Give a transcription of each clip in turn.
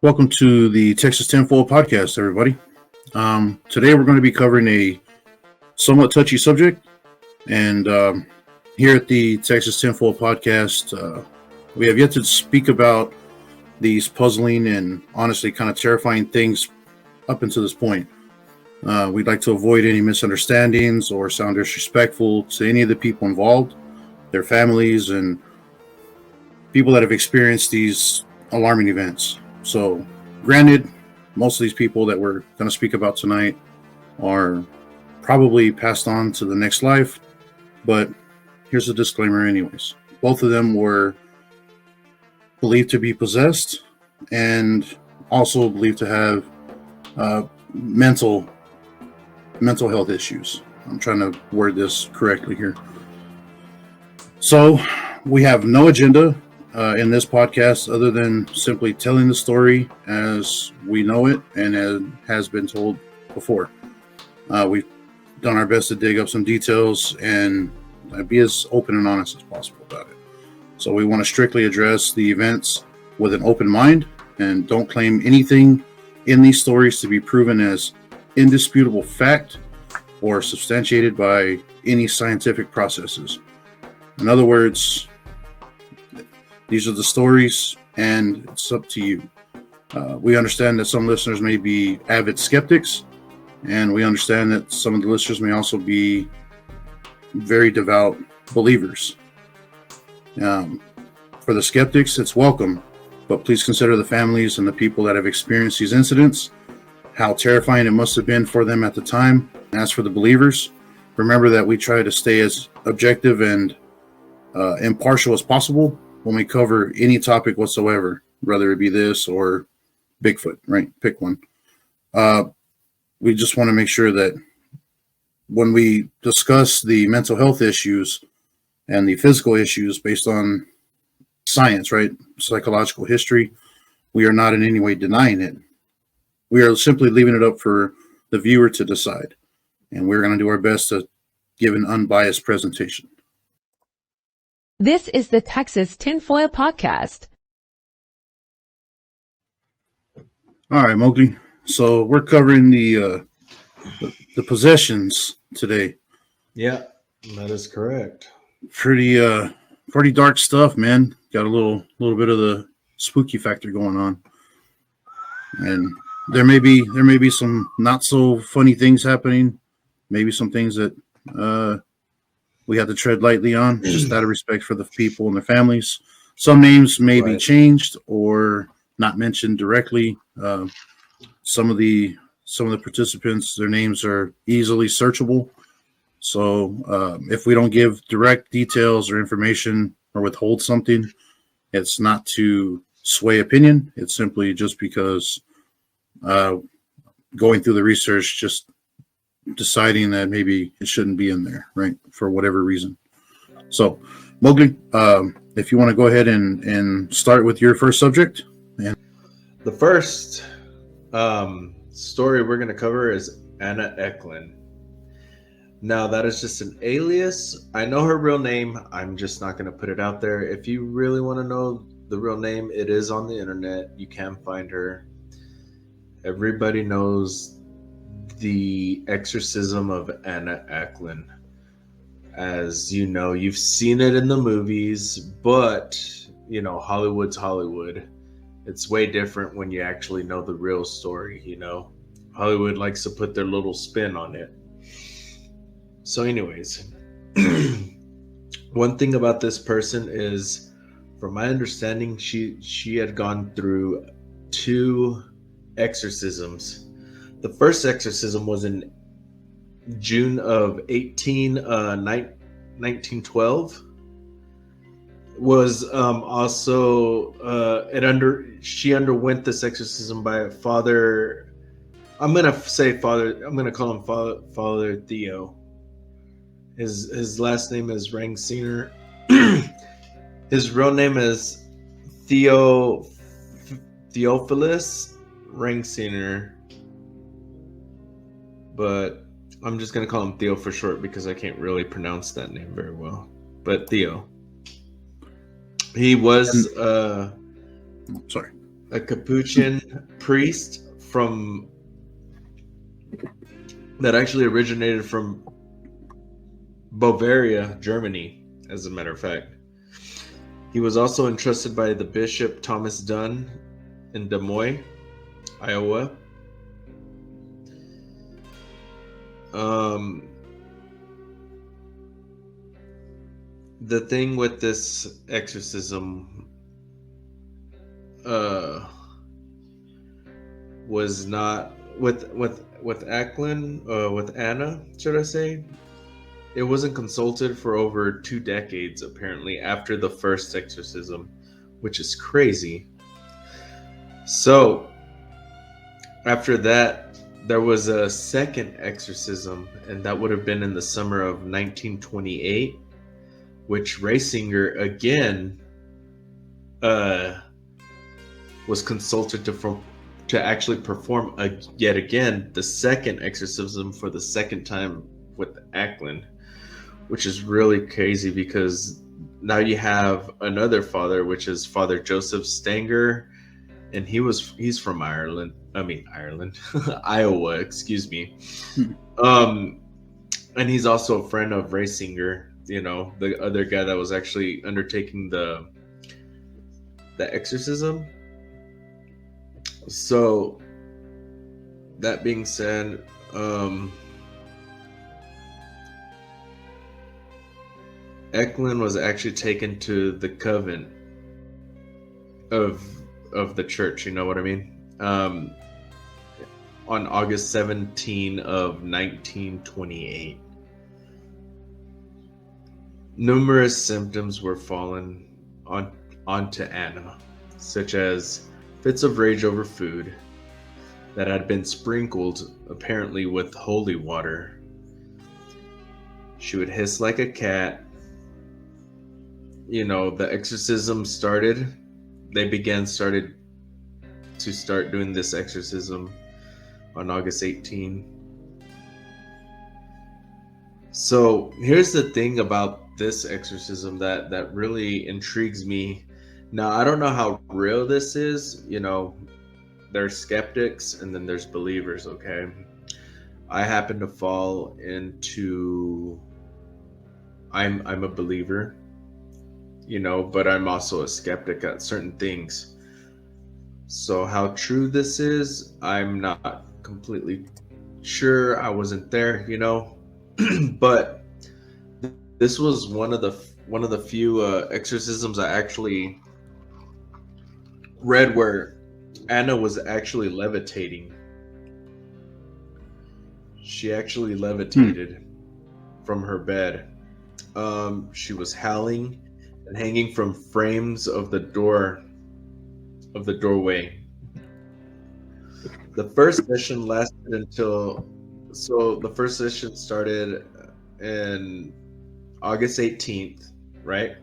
Welcome to the Texas Tinfoil podcast, everybody. Today we're going to be covering a somewhat touchy subject, and here at the Texas Tinfoil podcast, we have yet to speak about these puzzling and honestly kind of terrifying things up until this point. We'd like to avoid any misunderstandings or sound disrespectful to any of the people involved, their families, and people that have experienced these alarming events. So, granted, most of these people that we're going to speak about tonight are probably passed on to the next life, but here's a disclaimer, anyways. Both of them were believed to be possessed and also believed to have mental health issues. I'm trying to word this correctly here. So, we have no agenda in this podcast other than simply telling the story as we know it and as has been told before. We've done our best to dig up some details and be as open and honest as possible about it. So we want to strictly address the events with an open mind and don't claim anything in these stories to be proven as indisputable fact or substantiated by any scientific processes. In other words, these are the stories, and it's up to you. We understand that some listeners may be avid skeptics, and we understand that some of the listeners may also be very devout believers. For the skeptics, it's welcome, but please consider the families and the people that have experienced these incidents, how terrifying it must have been for them at the time. As for the believers, remember that we try to stay as objective and impartial as possible when we cover any topic whatsoever, whether it be this or Bigfoot, right? Pick one. We just want to make sure that when we discuss the mental health issues and the physical issues based on science, right? Psychological history, we are not in any way denying it. We are simply leaving it up for the viewer to decide. And we're going to do our best to give an unbiased presentation. This is the Texas Tinfoil Podcast. All right, Mowgli. So we're covering the possessions today. Yeah, that is correct. Pretty dark stuff, man. Got a little bit of the spooky factor going on, and there may be some not so funny things happening. Maybe some things that we have to tread lightly on, just out of respect for the people and their families. Some names may be changed or not mentioned directly. Some of the participants, their names are easily searchable. So if we don't give direct details or information or withhold something, it's not to sway opinion. It's simply just because going through the research, just deciding that maybe it shouldn't be in there, right, for whatever reason. So, Mowgli, if you want to go ahead and start with your first subject. And the first story we're going to cover is Anna Eklund. Now, that is just an alias. I know her real name. I'm just not going to put it out there. If you really want to know the real name, it is on the internet. You can find her. Everybody knows the exorcism of Anna Eklund. As you know, you've seen it in the movies, but you know, Hollywood's Hollywood. It's way different when you actually know the real story, you know. Hollywood likes to put their little spin on it. So anyways, one thing about this person is, from my understanding, she had gone through 2 exorcisms. The first exorcism was in June of 1912. Was also she underwent this exorcism by a father. I'm gonna call him Father Theo. His last name is Rangsiner. His real name is Theophilus Rangsiner. But I'm just going to call him Theo for short because I can't really pronounce that name very well. But Theo. He was... sorry. a Capuchin priest from that actually originated from Bavaria, Germany, as a matter of fact. He was also entrusted by the Bishop Thomas Dunn in Des Moines, Iowa. The thing with this exorcism was not with Ackland, with Anna, should I say? It wasn't consulted for over 2 decades, apparently, after the first exorcism, which is crazy. So, after that, there was a second exorcism, and that would have been in the summer of 1928, which Raysinger again was consulted to actually perform yet again the second exorcism for the second time with Ackland, which is really crazy because now you have another father, which is Father Joseph Stanger, and he's from Ireland. Iowa, excuse me. And he's also a friend of Raysinger, the other guy that was actually undertaking the exorcism. So, that being said, Eklund was actually taken to the convent of the church. You know what I mean? On August 17 of 1928. Numerous symptoms were fallen onto Anna, such as fits of rage over food that had been sprinkled apparently with holy water. She would hiss like a cat. The exorcism started. They started doing this exorcism on August 18. So here's the thing about this exorcism that really intrigues me. Now, I don't know how real this is. There's skeptics and then there's believers, okay? I happen to fall into... I'm a believer, but I'm also a skeptic at certain things. So how true this is, I'm not completely sure. I wasn't there, but this was one of the few exorcisms I actually read where Anna was actually levitating. She actually levitated from her bed. She was howling and hanging from frames of the doorway. The first session started in August 18th, right?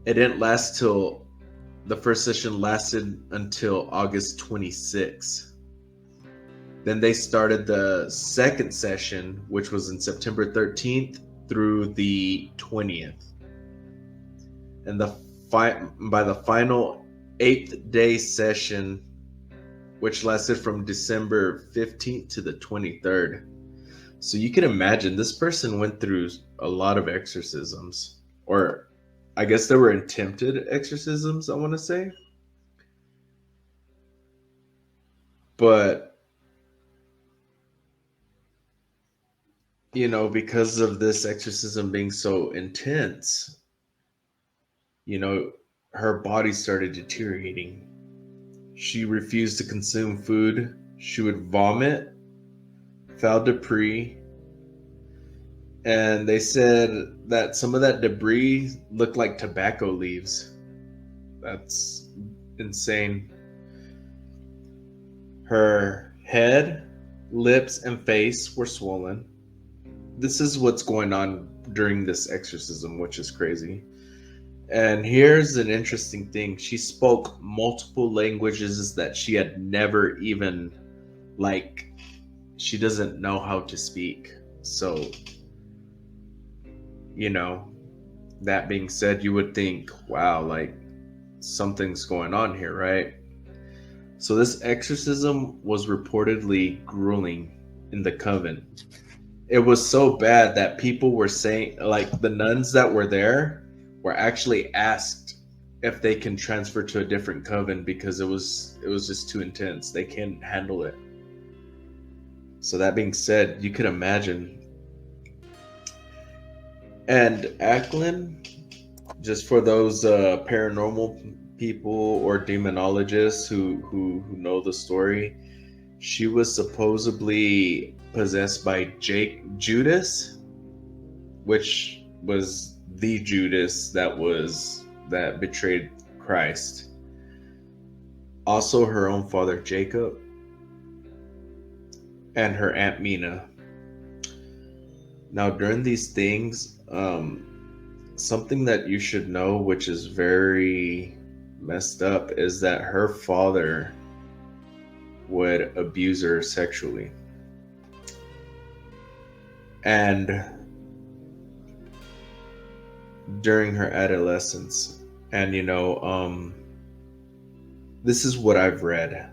It didn't last till the first session lasted until August 26th. Then they started the second session, which was in September 13th through the 20th. And by the final 8th day session, which lasted from December 15th to the 23rd. So you can imagine this person went through a lot of exorcisms, or I guess there were attempted exorcisms, I want to say. But, because of this exorcism being so intense, her body started deteriorating. She refused to consume food. She would vomit, foul debris. And they said that some of that debris looked like tobacco leaves. That's insane. Her head, lips, and face were swollen. This is what's going on during this exorcism, which is crazy. And here's an interesting thing. She spoke multiple languages that she had never even, she doesn't know how to speak. So, that being said, you would think, wow, something's going on here, right? So this exorcism was reportedly grueling in the coven. It was so bad that people were saying, like the nuns that were there were actually asked if they can transfer to a different coven because it was just too intense. They can't handle it. So that being said, you could imagine. And Ackland, just for those paranormal people or demonologists who know the story, she was supposedly possessed by Judas, which was the Judas that betrayed Christ. Also, her own father Jacob and her aunt Mina. Now, during these things, something that you should know, which is very messed up, is that her father would abuse her sexually. And during her adolescence, and this is what I've read,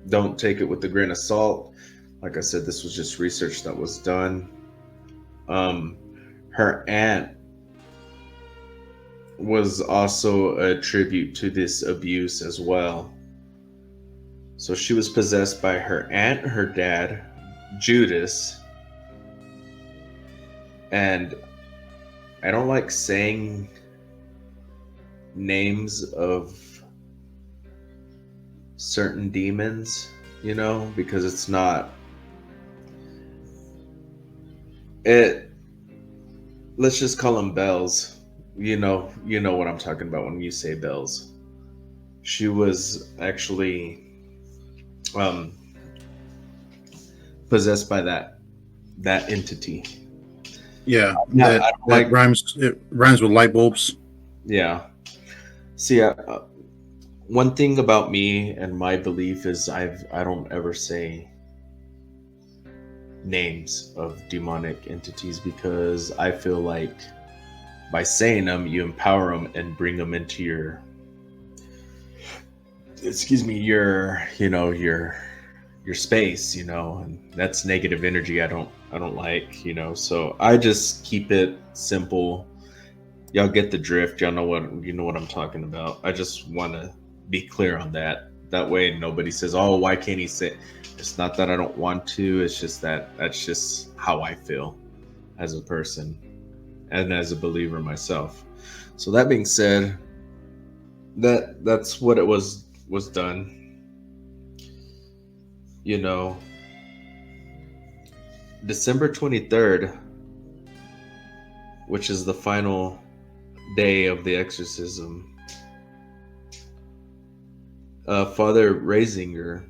don't take it with a grain of salt. Like I said, this was just research that was done. Her aunt was also a tribute to this abuse as well. So she was possessed by her aunt, her dad, Judas, and I don't like saying names of certain demons, because it's not it. Let's just call them bells. You know what I'm talking about when you say bells. She was actually possessed by that entity. Yeah, Now, that I don't that like, rhymes. It rhymes with light bulbs. yeah. See, one thing about me and my belief is I don't ever say names of demonic entities because I feel like by saying them, you empower them and bring them into your, your space, and that's negative energy. I don't like, so I just keep it simple. Y'all get the drift. Y'all know what I'm talking about. I just want to be clear on that. That way nobody says, "Oh, why can't he say?" It's not that I don't want to. It's just that's just how I feel as a person and as a believer myself. So that being said, that's what it was done. December 23rd, which is the final day of the exorcism, Father Raisinger,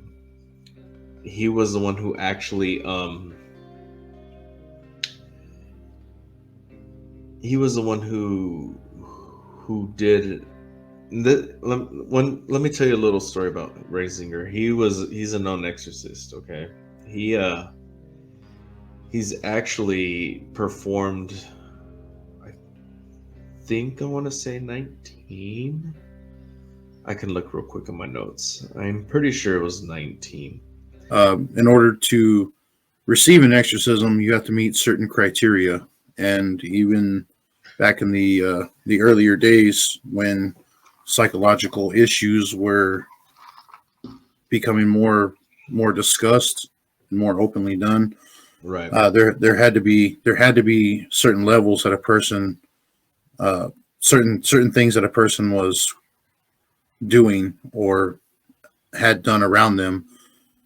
he was the one who actually he was the one who did let me tell you a little story about Raisinger. He's a known exorcist. Okay, he's actually performed, I think I want to say 19. I can look real quick in my notes. I'm pretty sure it was 19. In order to receive an exorcism, you have to meet certain criteria, and even back in the earlier days when psychological issues were becoming more discussed and more openly done, Right. there had to be certain levels that a person certain things that a person was doing or had done around them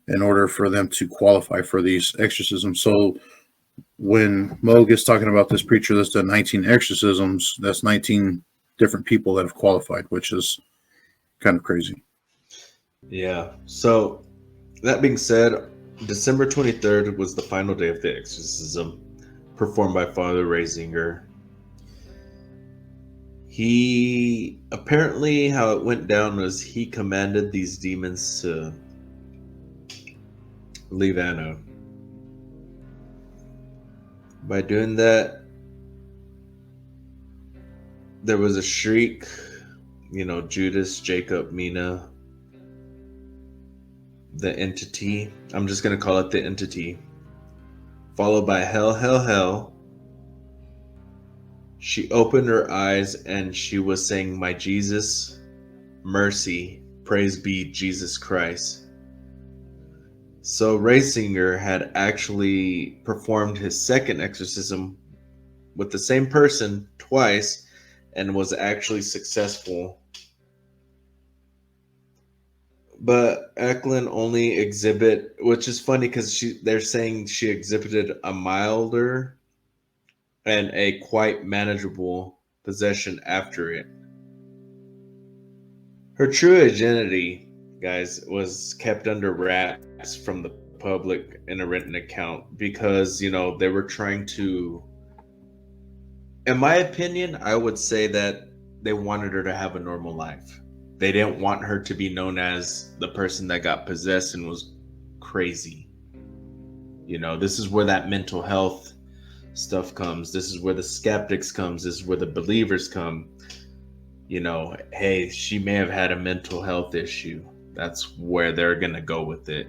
in order for them to qualify for these exorcisms. So when Mog is talking about this preacher that's done 19 exorcisms, that's 19 different people that have qualified, which is kind of crazy. Yeah. So that being said, December 23rd was the final day of the exorcism performed by Father Raisinger. He apparently, how it went down was he commanded these demons to leave Anna. By doing that, there was a shriek, Judas, Jacob, Mina, the entity. I'm just going to call it the entity. Followed by hell, hell, hell. She opened her eyes and she was saying, "My Jesus, mercy, praise be Jesus Christ." So Raysinger had actually performed his second exorcism with the same person twice and was actually successful. But Eklund only exhibit, which is funny because they're saying she exhibited a milder and a quite manageable possession after it. Her true identity, guys, was kept under wraps from the public in a written account because, they were trying to, in my opinion, I would say that they wanted her to have a normal life. They didn't want her to be known as the person that got possessed and was crazy. This is where that mental health stuff comes. This is where the skeptics comes. This is where the believers come. Hey, she may have had a mental health issue. That's where they're going to go with it,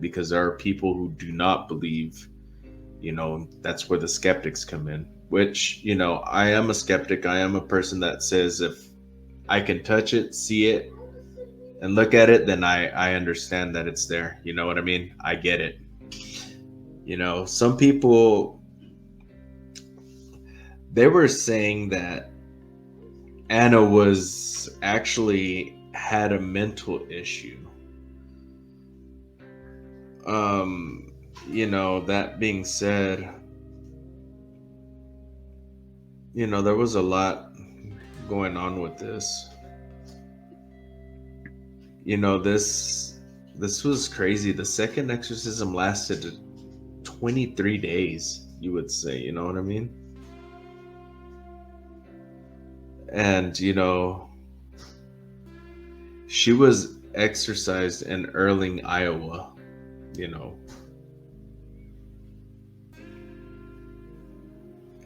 because there are people who do not believe, that's where the skeptics come in, which, I am a skeptic. I am a person that says if I can touch it, see it, and look at it, then I understand that it's there. You know what I mean? I get it. Some people, they were saying that Anna was actually had a mental issue. That being said, there was a lot going on with this. This was crazy. The second exorcism lasted 23 days, you would say, you know what I mean? And, she was exorcised in Erling, Iowa,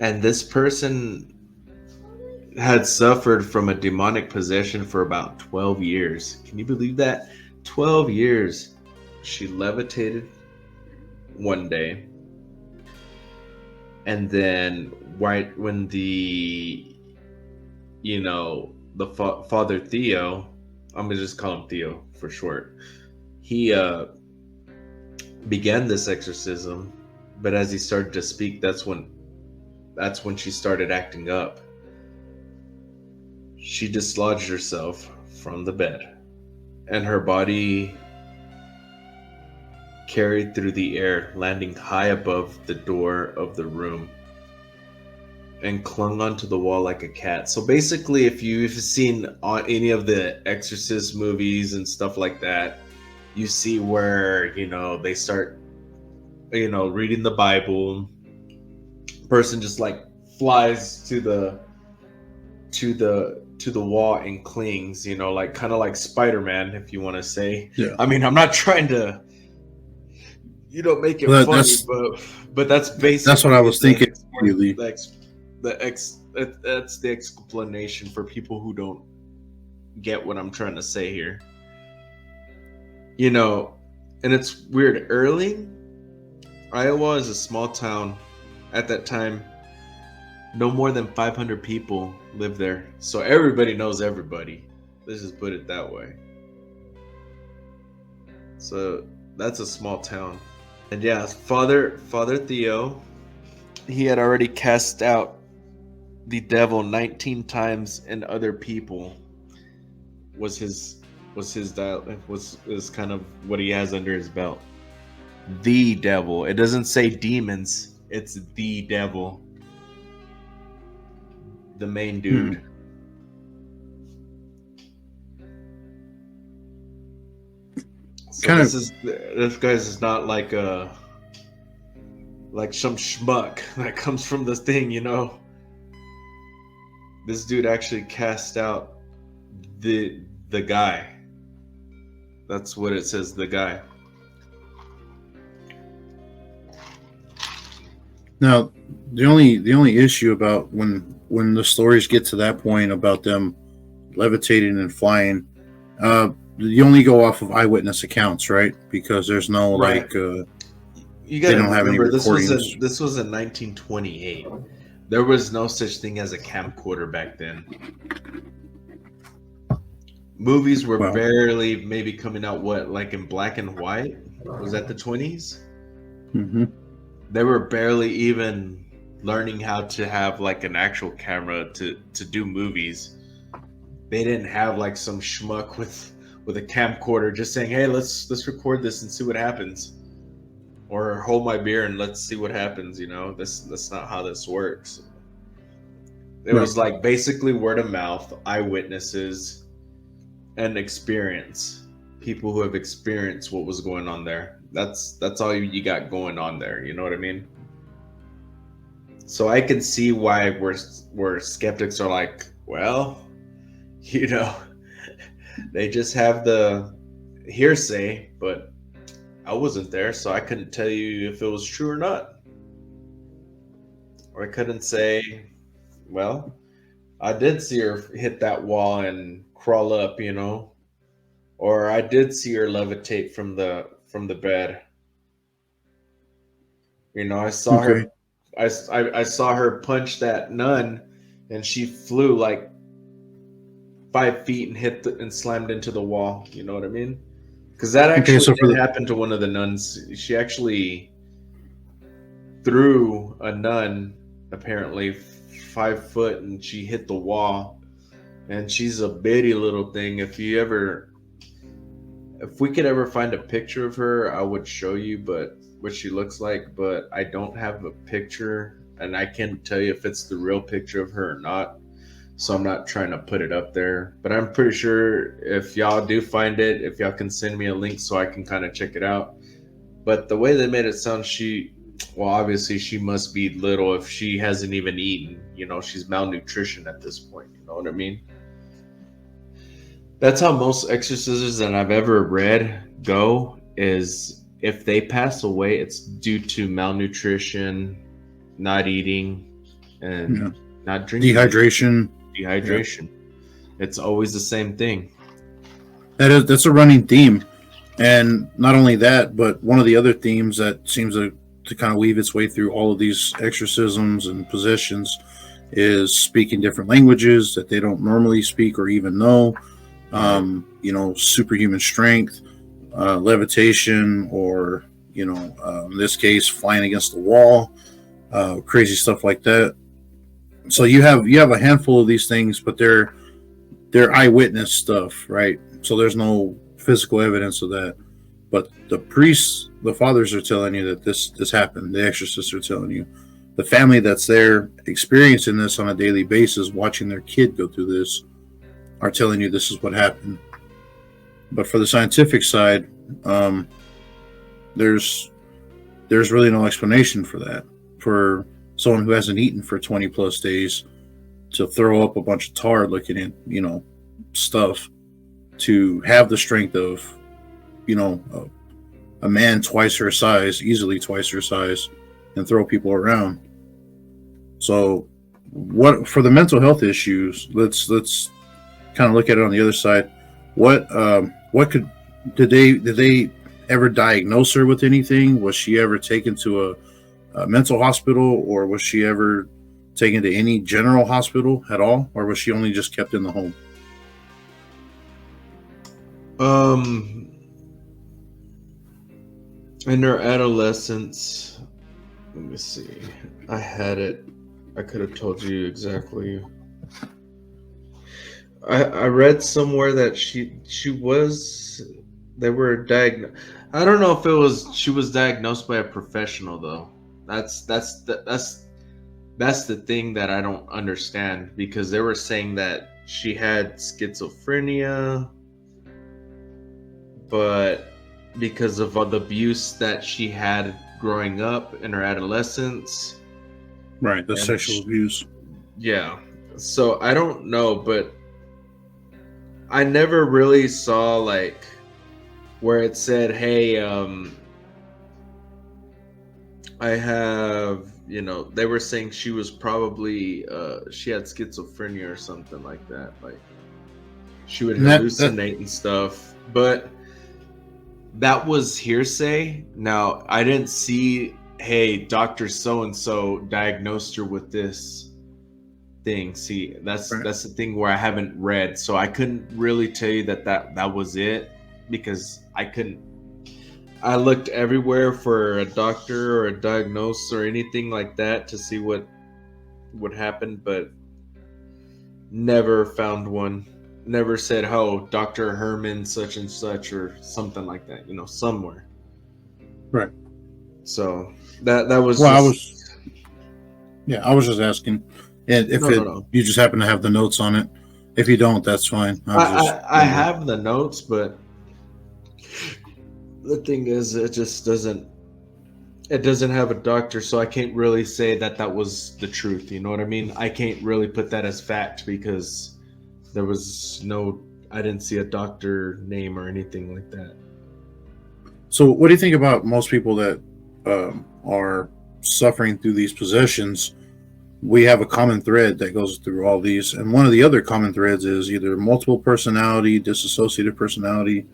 And this person had suffered from a demonic possession for about 12 years. Can you believe that? 12 years. She levitated one day. And then right when the Father Theo, I'm gonna just call him Theo for short, he began this exorcism, but as he started to speak, that's when she started acting up. She dislodged herself from the bed, and her body carried through the air, landing high above the door of the room, and clung onto the wall like a cat. So basically, if you've seen on any of the Exorcist movies and stuff like that, you see where, they start, reading the Bible. Person just like flies to the wall and clings, like kind of like Spider-Man, if you want to say. Yeah. I mean, I'm not trying to, make it funny, but that's basically that's what I was thinking. That's the explanation for people who don't get what I'm trying to say here. And it's weird. Erling, Iowa is a small town. At that time, no more than 500 people lived there. So everybody knows everybody. Let's just put it that way. So that's a small town. And yeah, Father Theo, he had already cast out the devil 19 times in other people. Is kind of what he has under his belt. The devil. It doesn't say demons. It's the devil. The main dude. So this guy's is not like some schmuck that comes from this thing, This dude actually cast out the guy. That's what it says, the guy. Now, the only issue about when the stories get to that point about them levitating and flying, you only go off of eyewitness accounts, right? Because there's no Right. like You they got to don't have any remember this was recordings. in 1928. There was no such thing as a camcorder back then. Movies were Well, barely maybe coming out like in black and white. Was that the 20s? hmm They were barely even learning how to have like an actual camera to do movies. They didn't have like some schmuck with a camcorder just saying, "Hey, let's record this and see what happens," or "Hold my beer and let's see what happens." You know, that's not how this works. It right. was like basically word of mouth, eyewitnesses, and experience. People who have experienced what was going on there. That's all you got going on there. You know what I mean? So I can see why where skeptics are like, well, you know, they just have the hearsay, but I wasn't there, so I couldn't tell you if it was true or not. Or I couldn't say, well, I did see her hit that wall and crawl up, you know, or I did see her levitate from the bed. You know, I saw Okay. her. I saw her punch that nun, and she flew like 5 feet and and slammed into the wall. You know what I mean? Because that Okay. actually So for did the happen to one of the nuns. She actually threw a nun, apparently 5 foot, and she hit the wall. And she's a bitty little thing. If we could ever find a picture of her, I would show you, but what she looks like. But I don't have a picture, and I can't tell you if it's the real picture of her or not. So I'm not trying to put it up there. But I'm pretty sure if y'all do find it, if y'all can send me a link so I can kind of check it out. But the way they made it sound, well, obviously she must be little if she hasn't even eaten. You know, she's malnutrition at this point. You know what I mean? That's how most exorcisms that I've ever read go, is if they pass away, it's due to malnutrition, not eating, yeah, and not drinking dehydration. Yeah, dehydration. It's always the same thing. that's a running theme, and not only that, but one of the other themes that seems to kind of weave its way through all of these exorcisms and possessions is speaking different languages that they don't normally speak or even know. Right. Superhuman strength, levitation, or in this case, flying against the wall, crazy stuff like that. So you have a handful of these things, but they're eyewitness stuff, right? So there's no physical evidence of that. But the priests, the fathers are telling you that this happened. The exorcists are telling you. The family that's there experiencing this on a daily basis, watching their kid go through this, are telling you this is what happened. But for the scientific side, um, there's really no explanation for that. For someone who hasn't eaten for 20 plus days to throw up a bunch of tar looking at stuff, to have the strength of a man twice her size, easily twice her size, and throw people around. So what for the mental health issues, let's kind of look at it on the other side. What could did they ever diagnose her with anything? Was she ever taken to a mental hospital, or was she ever taken to any general hospital at all, or was she only just kept in the home? In her adolescence, let me see. I had it. I could have told you exactly. I read somewhere that they were diagnosed. I don't know if she was diagnosed by a professional though. That's the thing that I don't understand, because they were saying that she had schizophrenia, but because of all the abuse that she had growing up in her adolescence. Right, the sexual abuse. Yeah. So I don't know, but I never really saw like where it said, "Hey, I have," they were saying she was probably she had schizophrenia or something like that. Like she would And that hallucinate and stuff. But that was hearsay. Now, I didn't see, hey, Dr. So-and-so diagnosed her with this thing. See, that's the thing where I haven't read. So I couldn't really tell you that was it, because I looked everywhere for a doctor or a diagnosis or anything like that to see what happened, but never found one. Never said, "Oh, Dr. Herman such and such," or something like that, somewhere. Right. So that was well, I was just asking, and if no. you just happen to have the notes on it. If you don't, that's fine. I have the notes, but the thing is, it just doesn't have a doctor, so I can't really say that was the truth. You know what I mean? I can't really put that as fact because there was I didn't see a doctor name or anything like that. So what do you think about most people that are suffering through these possessions? We have a common thread that goes through all these, and one of the other common threads is either multiple personality, disassociative personality,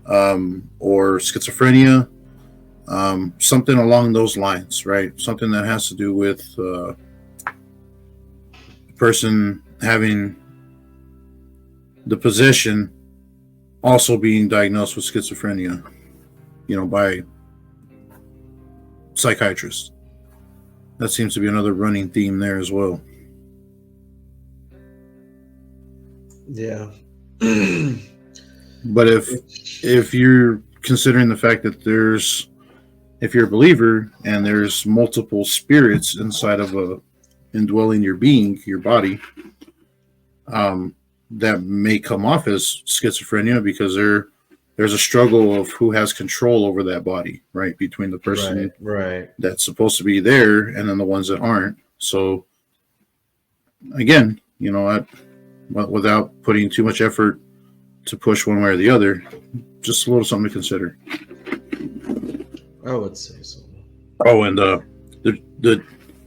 or schizophrenia, something along those lines, right? Something that has to do with the person having the possession also being diagnosed with schizophrenia, by psychiatrists. That seems to be another running theme there as well. Yeah. But if you're considering the fact that if you're a believer and there's multiple spirits inside of indwelling your being, your body, that may come off as schizophrenia because there's a struggle of who has control over that body, right? Between the person right that's supposed to be there and then the ones that aren't. So again, without putting too much effort to push one way or the other, just a little something to consider. I would say so. Oh, and the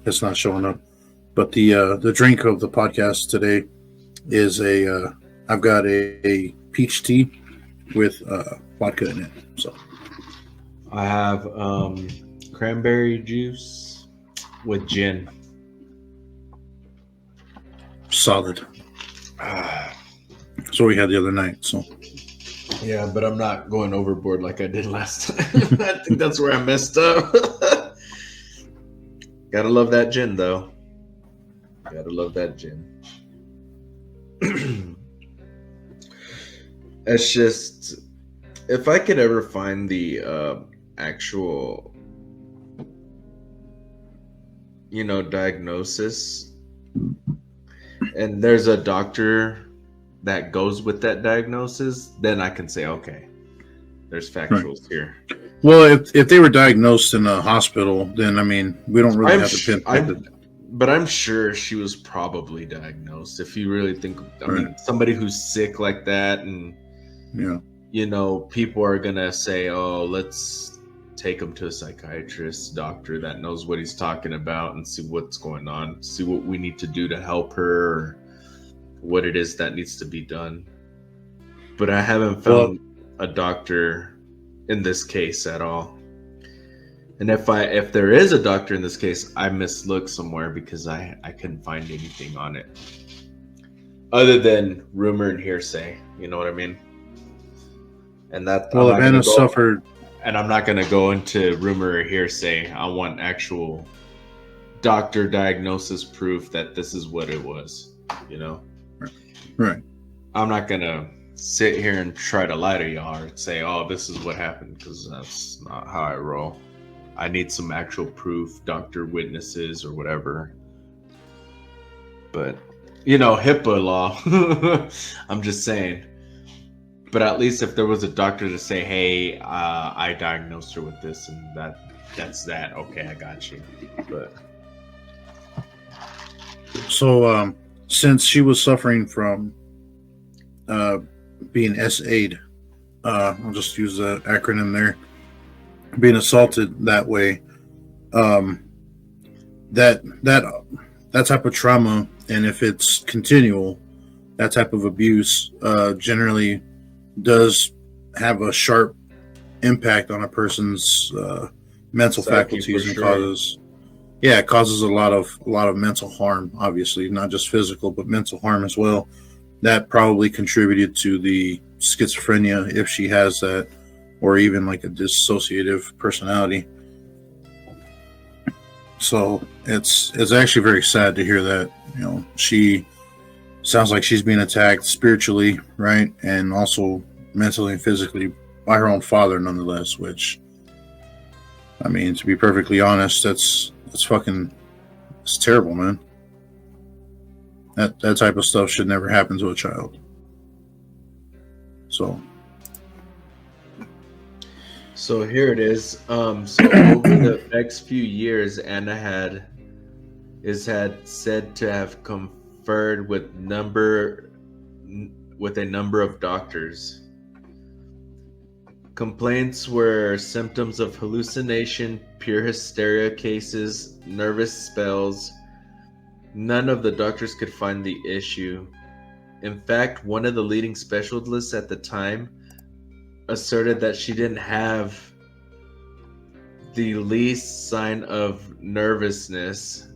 it's not showing up, but the drink of the podcast today is I've got a peach tea with vodka in it. So I have cranberry juice with gin. Solid. That's what we had the other night. So yeah, but I'm not going overboard like I did last time. I think that's where I messed up. Gotta love that gin, though. Gotta love that gin. It's just, if I could ever find the actual, diagnosis, and there's a doctor that goes with that diagnosis, then I can say, okay, there's factuals here. Well, if they were diagnosed in a hospital, then we don't really have to pinpoint it. But I'm sure she was probably diagnosed. If you really think, I mean, somebody who's sick like that, and people are gonna say, "Oh, let's take him to a psychiatrist, doctor that knows what he's talking about, and see what's going on, see what we need to do to help her, or what it is that needs to be done." But I haven't found a doctor in this case at all. And if there is a doctor in this case, I mislooked somewhere because I couldn't find anything on it other than rumor and hearsay. You know what I mean? And that if Anna suffered, and I'm not going to go into rumor or hearsay. I want actual doctor diagnosis proof that this is what it was. Right. I'm not going to sit here and try to lie to y'all or say, "Oh, this is what happened," because that's not how I roll. I need some actual proof, doctor witnesses or whatever. But, HIPAA law. I'm just saying. But at least if there was a doctor to say, "Hey, I diagnosed her with this," and that's that. Okay, I got you. But so since she was suffering from being SA'd, I'll just use the acronym there, being assaulted that way, that type of trauma, and if it's continual, that type of abuse generally does have a sharp impact on a person's mental Psyche, faculties for and sure. it causes a lot of mental harm. Obviously, not just physical, but mental harm as well. That probably contributed to the schizophrenia if she has that, or even like a dissociative personality. So it's actually very sad to hear that. She sounds like she's being attacked spiritually, right, and also mentally and physically by her own father, nonetheless. Which, I mean, to be perfectly honest, that's fucking it's terrible, man. That type of stuff should never happen to a child. So here it is. So over the next few years, Anna had said to have conferred with a number of doctors. Complaints were symptoms of hallucination, pure hysteria cases, nervous spells. None of the doctors could find the issue. In fact, one of the leading specialists at the time asserted that she didn't have the least sign of nervousness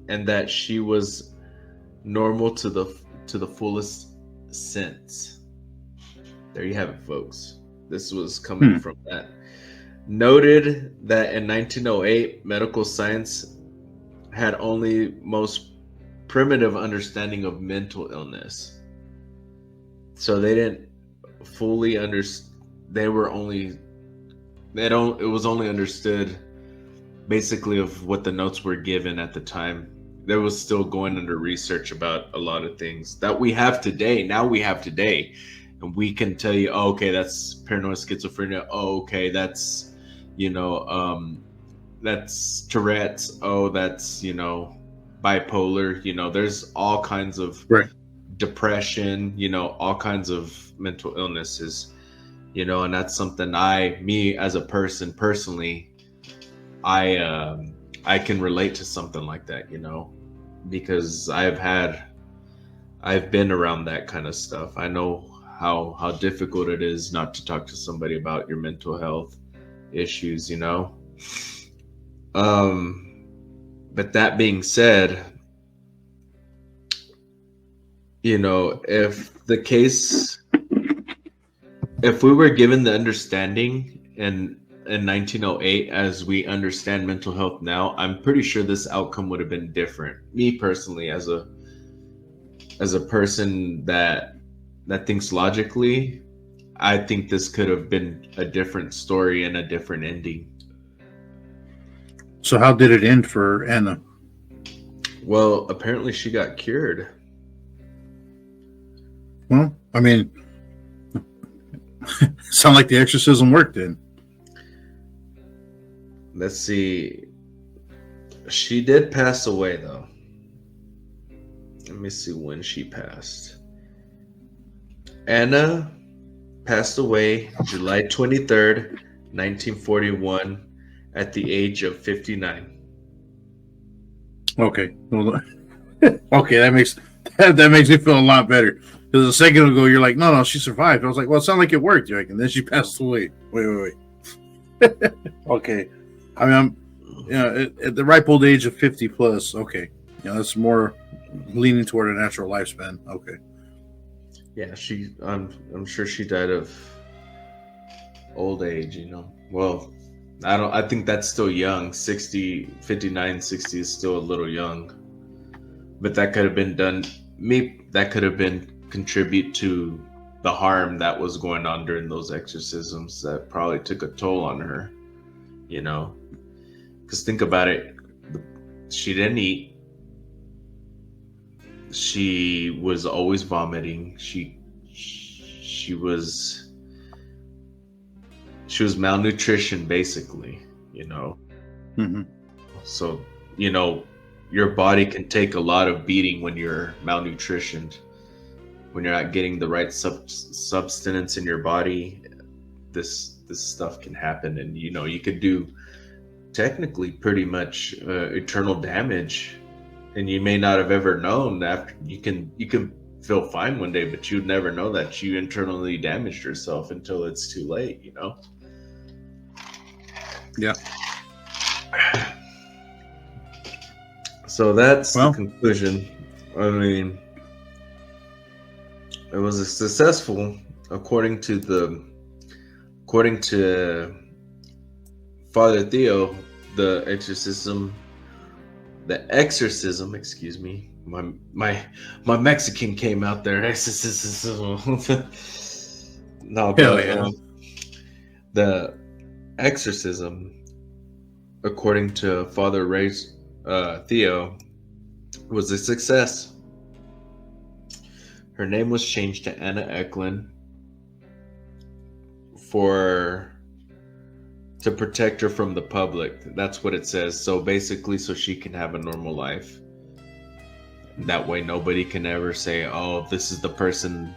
and that she was normal to the fullest sense. There you have it, folks. This was coming from that. Noted that in 1908, medical science had only most primitive understanding of mental illness. So they didn't fully understand. It was only understood basically of what the notes were given at the time. There was still going under research about a lot of things that we have today. Now we have today, and we can tell you, oh, okay, that's paranoid schizophrenia. Oh, okay, that's that's Tourette's. Oh, that's bipolar. There's all kinds of depression. All kinds of mental illnesses. And that's something me as a person personally, I can relate to something like that, because I've been around that kind of stuff. I know how difficult it is not to talk to somebody about your mental health issues, but that being said, if we were given the understanding in 1908 as we understand mental health now, I'm pretty sure this outcome would have been different. Me personally, as a person that thinks logically, I think this could have been a different story and a different ending. So how did it end for Anna? Well, apparently she got cured. Well, I mean, sound like the exorcism worked then. Let's see. She did pass away, though. Let me see when she passed. Anna passed away July 23rd, 1941, at the age of 59. Okay. Okay, that makes me feel a lot better. Because a second ago, you're like, no, she survived. I was like, well, it sounded like it worked, Jack. And then she passed away. Wait. Okay. I mean, at the ripe old age of 50 plus, okay. That's more leaning toward a natural lifespan. Okay. Yeah, I'm sure she died of old age, Well, I think that's still young. 59, 60 is still a little young. But that could have been contribute to the harm that was going on during those exorcisms that probably took a toll on her, because think about it, she didn't eat, she was always vomiting, she was malnutrition basically, Mm-hmm. So your body can take a lot of beating when you're malnutritioned. When you're not getting the right substance in your body, this stuff can happen, and you could do technically pretty much eternal damage, and you may not have ever known. After you can feel fine one day, but you'd never know that you internally damaged yourself until it's too late, you know? Yeah. So that's the conclusion. I mean, it was a successful, according to Father Theo, the exorcism, excuse me. My Mexican came out there. Exorcism. No, but yeah. The exorcism, according to Father Ray's Theo, was a success. Her name was changed to Anna Eklund to protect her from the public. That's what it says. So basically, so she can have a normal life. That way nobody can ever say, oh, this is the person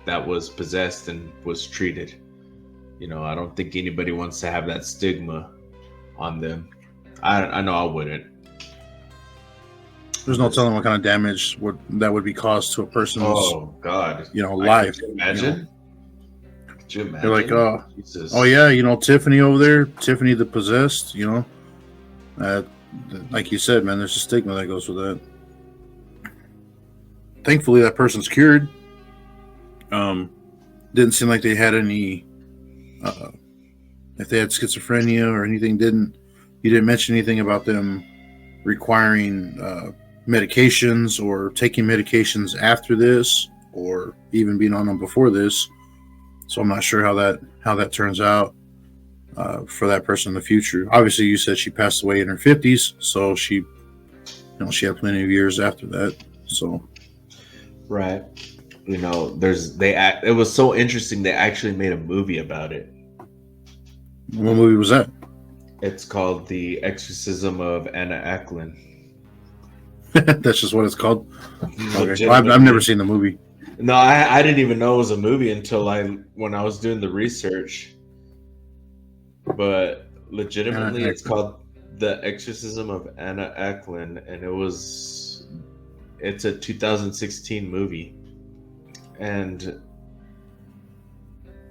that was possessed and was treated. You know, I don't think anybody wants to have that stigma on them. I know I wouldn't. There's no telling what kind of damage that would be caused to a person's God, life. Could you imagine? Could you imagine? They're like, oh yeah, Tiffany over there, Tiffany the possessed, like you said, man, there's a stigma that goes with that. Thankfully, that person's cured. Didn't seem like they had any. If they had schizophrenia or anything, you didn't mention anything about them requiring medications or taking medications after this, or even being on them before this. So I'm not sure how that turns out for that person in the future. Obviously, you said she passed away in her 50s, so she had plenty of years after that. So. Right. It was so interesting. They actually made a movie about it. What movie was that? It's called The Exorcism of Anna Eklund. That's just what it's called. Okay. Well, I've never seen the movie. No, I didn't even know it was a movie until when I was doing the research. But legitimately, it's called The Exorcism of Anna Eklund, and it's a 2016 movie. And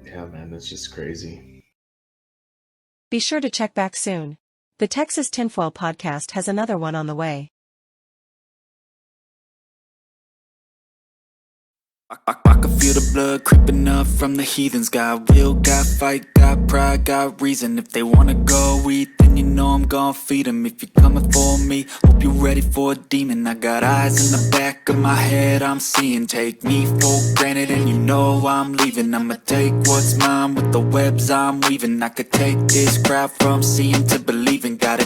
yeah, man, that's just crazy. Be sure to check back soon. The Texas Tinfoil podcast has another one on the way. I can feel the blood creeping up from the heathens. Got will, got fight, got pride, got reason. If they wanna go eat, then you know I'm gon' feed them. If you're coming for me, hope you're ready for a demon. I got eyes in the back of my head, I'm seeing. Take me for granted and you know I'm leaving. I'ma take what's mine with the webs I'm weaving. I could take this crowd from seeing to believing. Got it.